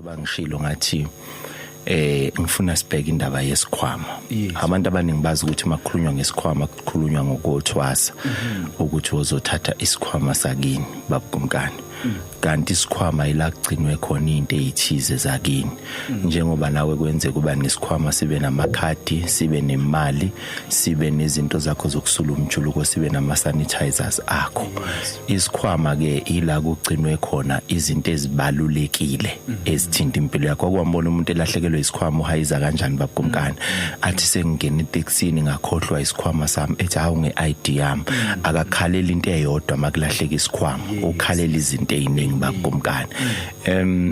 njengoba ngishilo ngathi ngifuna sibheke indaba yesikhwama. Abantu abaningi bazi ukuthi makukhulunywa ngesikhwama kukhulunywa ngokuthwasa ukuthi uzothatha isikhwama sakini babukumkani. Kanti isikhwama ila kugcinwe khona into ezithize zakini njengoba nawe kwenze kuba nesikhwama sibe namakhadi, sibe nemali, sibe nezinto zakho zokusula umjuluko, sibe nama sanitizers akho. Isikhwama ke ila kugcinwe khona izinto ezibalulekile ezithinta impilo yakho. Kwambona umuntu elahlekelwe isikhwama uhayiza kanjani babukumkani, athi sengingena eTaxini ngakhohlwa isikhwama sami, ethi hawu nge-ID yami, akakhalela into eyodwa makulahleka isikhwama, ukhalela izinto eziningi babukumkani.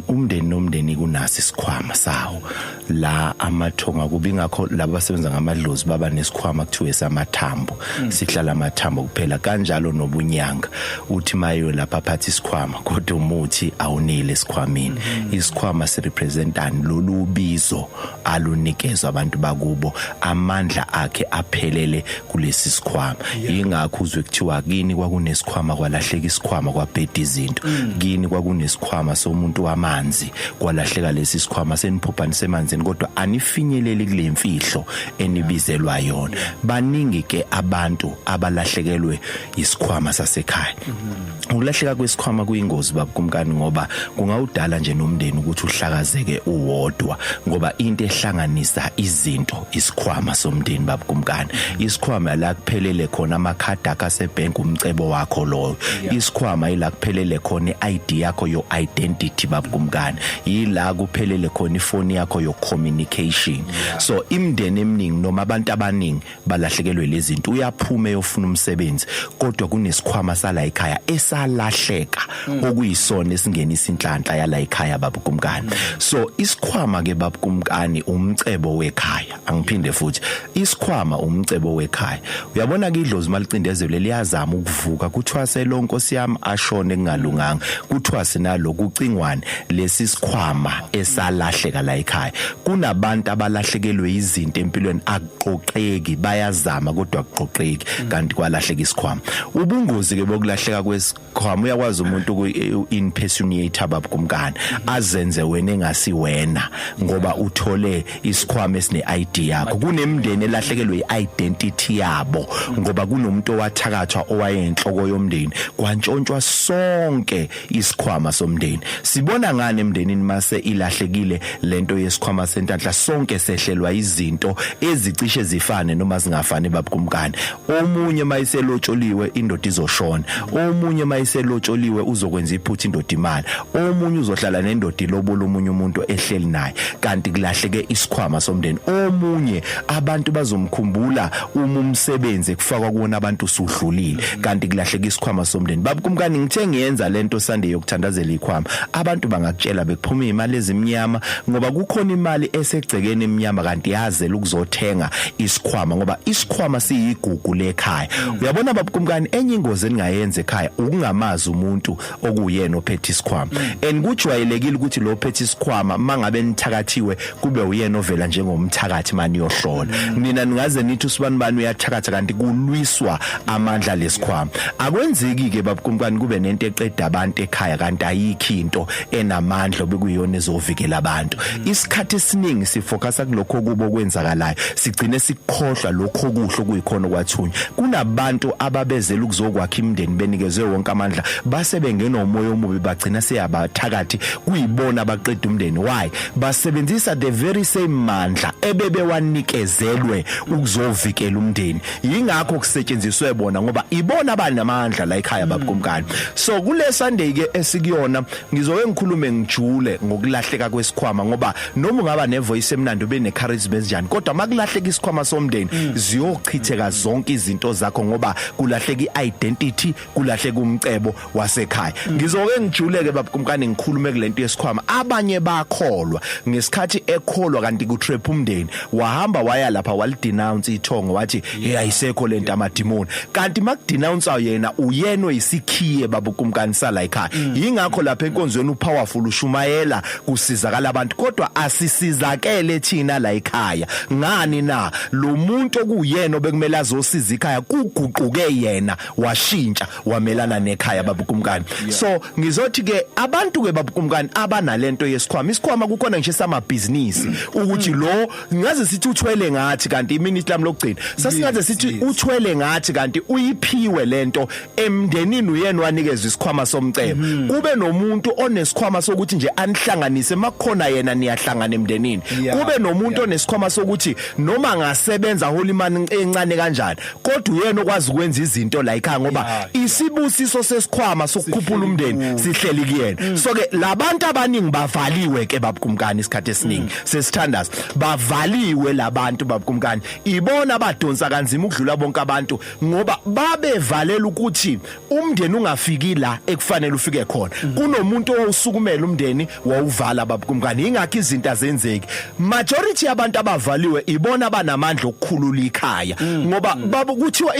Umndeni nomndeni kunaso isikhwama sawo la amathonga kubi ngakho laba abasebenza ngamadlozi baba nesikhwama kuthiwe samathambo, sihlala amathambo kuphela. Kanjalo nobunyanga uthi mayo lapha phathi isikhwama kodwa umuthi awunile esikhwameni. Isikhwama sirepresentani lolu bizo alunikezwe abantu bakubo, amandla akhe aphelele kulesi sikhwama. Ingakho uzwe kuthiwa kini kwakunesikhwama kwalahleka isikhwama kwabheda izinto, kini kwakunesikhwama somuntu wamanzi kwalahleka lesi sikhwama seniphuphanise emanzini kodwa anifinyeleli kule mfihlo enibizelwa yona. Baningi ke abantu abalahlekelwe isikhwama sasekhaya. Ukulahleka kwesikhwama kuyingozi babukumkani ngoba kungawudala nje nomndeni ukuthi uhlakazeke uwodwa ngoba into ehlanganisa izinto isikhwama somndeni babukumkani. Isikhwama la kuphelele khona amakhadi akasebank umcebo wakho lo. Isikhwama ila kuphelele khona iID yakho yo identity babukumkani. Yila kuphelele khona ifoni yakho yo communication. So imndeni eminingi noma abantu abaningi balahlekelwe lezi zinto. Uyaphuma eyofuna umsebenzi kodwa kunesikhwama sala ekhaya esalahleka okuyisona esingenisa inhlanhla yala ekhaya babukumkani. So isikhwama ke babukumkani umcebo wekhaya. Angiphinde futhi isikhwama umcebo wekhaya. Uyabona ke idlozi malicindezelo liyazama ukuvuka kuthiwa selonkosi yami ashone kungalunganga, kuthiwa sinaloku ucingwane lesi sikhwama esalahleka la ekhaya. Kunabantu abalahlekelwe izinto empilweni akuqoqeki, bayazama kodwa akuqoqeki kanti kwalahleka isikhwama. Ubungozi ke bokulahleka kwesikhwama, uyakwazi umuntu impersonate babukumkani azenze wena engasiwena ngoba uthole isikhwama esine ID yakho. Kunemndeni elahlekelwe iidentity yabo ngoba kunomuntu owathakathwa owayenhloko yomndeni kwantshontshwa sonke isikhwama somndeni. Sibona ngane emndenini mase ilahlekile lento yesikhwama senhlanhla sonke sehlelwa izinto ezicishe zifane noma zingafani babukumkani. Omunye mayiselotsholiwe indoda izoshona, omunye mayiselotsholiwe uzokwenza iphutha indoda imali, omunye uzohlala nendoda ilobola omunye umuntu ehleli naye kanti kulahleke isikhwama somndeni. Omunye abantu bazomkhumbula umsebenzi kufakwa kuona abantu usudlulile kanti kulahleke isikhwama somndeni. Babukumkani ngithe ngiyenza lento Sunday yokuthandazela ikhwama, abantu bangakutshela bekuphuma imali ezimnyama ngoba kukhona imali esegcekeni eminyama kanti yazela ukuzothenga isikhwama ngoba isikhwama siyigugu lekhaya. Uyabona babukumkani, enye ingozi engayenza ekhaya ukungamazi umuntu okuyena ophethe isikhwama. Kujwayelekile ukuthi lo ophethe isikhwama mangabe nithakathiwe kube uyena ovela njengomthakathi mani yohlola. Mina ningaze nithi usibanibani uyathakatha kanti kulwiswa amandla lesikhwama. Akwenzeki ke babukumkani kube nento eqeda abantu ekhaya kanti ayikho into enamandla bekuyona ezovikela abantu. Isikhathi esiningi sifocusa kulokho kubo kwenzakalayo, sigcine sikhohlwa lokho okuhle okuyikhona kwathunywa. Kunabantu ababezela ukuzokwakha imndeni benikezwe wonke amandla base bengena umoya omubi bagcina seyabathakathi kuyibona abaqeda umndeni. Why? Basebenzisa the very same mandla ebebewanikezelwe ukuzovikela umndeni. Yingakho kusetshenziswe bona ngoba ibona abanamandla la ekhaya babukumkani. So kule Sunday ke esikuyona ngizoke ngikhulume ngijule ngokulahleka kwesikhwama ngoba noma ungaba nevoice emnandi ube necharisma enjani kodwa makulahleka isikhwama somndeni ziyochitheka zonke izinto zakho ngoba kulahleka iidentity, kulahleka umcebo wasekhaya. Ngizoke ngijuleke babukumkani ngikhulume kulento yesikhwama. Abanye bakholwa ngesikhathi ekholwa kanti kutrap umndeni wahamba waya lapha walidenounce ithongo wathi ayisekho lento amadimoni kanti makudenounce yena uyena oyisikhiye babukumkani sala ekhaya. Yingakho lapha enkonzweni upowerful ushumayela kusizakala abantu kodwa asisizakele thina la ekhaya ngani na lo muntu okuyena obekumele azosiza ekhaya kuguquke yena washintsha wamelana nekhaya babukumkani so ngizothi ke abantu ke babukumkani abanalento yesikhwama isikhwama kukhona nje samabhizinisi ukuthi lo ngaze sithi uthwele ngathi kanti iminute lami lokugcina sasingaze sithi uthwele ngathi kanti uyiphiwe lento emndenini uyena wanikezwe isikhwama somcebo kube nomuntu onesikhwama sokuthi nje anihlanganise makukhona yena niyahlangana emndenini kube nomuntu onesikhwama sokuthi noma ngasebenza holimani encane kanjani kodwa uyena okwazi ukwenza izinto la ekhaya ngoba isibusiso sesikhwama sokukhuphula umndeni sihleli kuyena so ke labantu abaningi bavaliwe ke babukumkani isikhathi esiningi sesithandaza bavaliwe labantu babukumkani ibona abadonsa kanzima ukudlula bonke abantu ngoba babevalela ukuthi umndeni ungafiki la ekufanele ufike khona kunomuntu osukumela umndeni wawuvala babukumkani ingakho izinto azenzeki majority yabantu abavaliwe ibona banamandla okukhulula ikhaya ngoba kuthiwa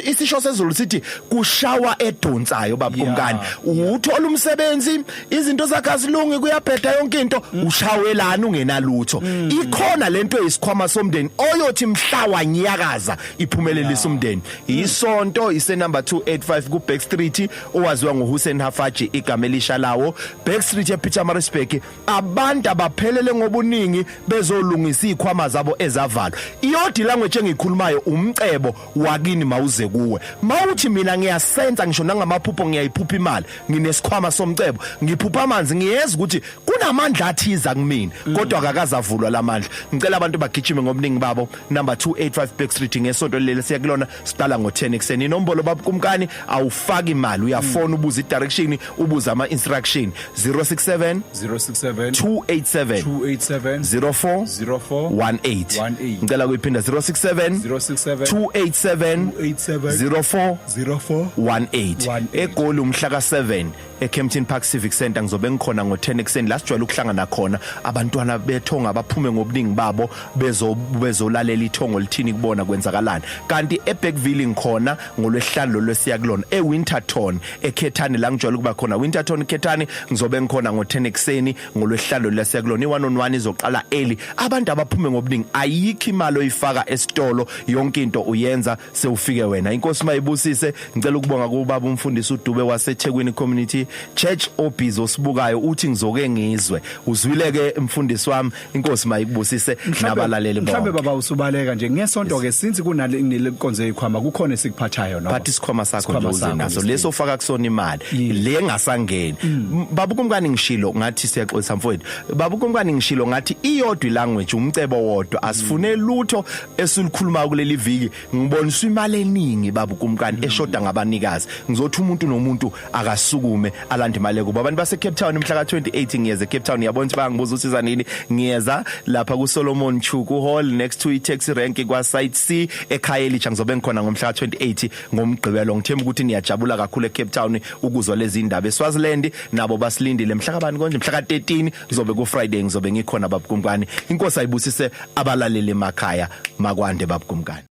isisho sezulu sithi kushawa edonsayo babukumkani uthola umsebenzi izinto zakhe azilungi kuyabheda yonke into ushawelana ungenalutho ikhona lento eyisikhwama somndeni oyothi mhlawa nyakaza iphumelelisa umndeni isonto ise number 285 ku Backstreet owaziwa ngoHussein Hafaji igama elisha lawo Backstreet ePietermaritzburg abantu abaphelele ngobuningi bezolungisa izikhwama zabo ezavalwa iyodi language engikhulumayo umcebo wakini mawuze kuwe mawuthi mina ngiyasenza ngisho nangamaphupho ngiyayiphupha imali nginesikhwama somcebo ngiphupha amanzi ngiyeza ukuthi kunamandla athiza kumina kodwa akakazavulwa lamandla ngicela abantu bagijime ngobuningi babo number 285 Backstreet ngesonto leli siyakulona siqala ngo10 ekseni inombolo babukumkani awufaki imali uyafona ubuza idirection ubuza ama instruction 067 287 04 18 ngicela kuyiphinda 067 287 04 18 eGoli umhla ka7 eKempton Park Civic Center ngizobe ngikhona ngo10 ekseni la sijwayele ukuhlangana khona abantwana bethonga baphume ngobuningi babo bezolalela ithongo lithini kubona kwenzakalani kanti eBackville ngikhona ngolwesihlanu lwesiyakulona eWinterton eKhethani la ngijwayele ukuba khona Winterton eKhethani ngizobe ngikhona ngo10 ekseni ngolwesihlanu lwesiyakulona i1-on-1 izoqala early abantu abaphume ngobuningi ayikho imali oyifaka esitolo yonke into uyenza sewufike wena inkosi mayibusise ngicela ukubonga kubaba umfundisi uDube waseThekwini Community Church obhizo sibukayo uthi ngizoke ngizwe uzwileke umfundisi wami inkosi mayikubusise nabalaleli bonke mhlambe baba usubaleka nje ngesonto ke since kunale ngilekonze ezikhwama kukhona esikuphathayo no but isikhwama sakho nje uzenazo leso ufaka kusona imali le ngasangeni babukumkani ngishilo ngathi siyaxolisa mfowethu babukumkani ngishilo ngathi iyodwa language umcebo wodwa asifune lutho esilukhuluma kuleli viki ngibonisa imali eningi babukumkani eshoda ngabanikazi ngizothi umuntu nomuntu akasukume alanda imali kuba abantu base Cape Town mhla ka28 ngiyeza Cape Town yabona ukuthi bangibuza usiza nini ngiyeza lapha ku Solomon Chuku Hall next to iTaxi Rank kwa Site C ekhaya elicha ngizobe ngikhona ngomhla ka28 ngomgqibelo ngithemba ukuthi niyajabula kakhulu eCape Town ukuzwa lezi indaba eSwaziland nabo basilindile mhla kabani konje mhla ka13 ngizobe ku Friday ngizobe ngikhona babukumkani inkosi ayibusise abalaleli emakhaya makwande babukumkani.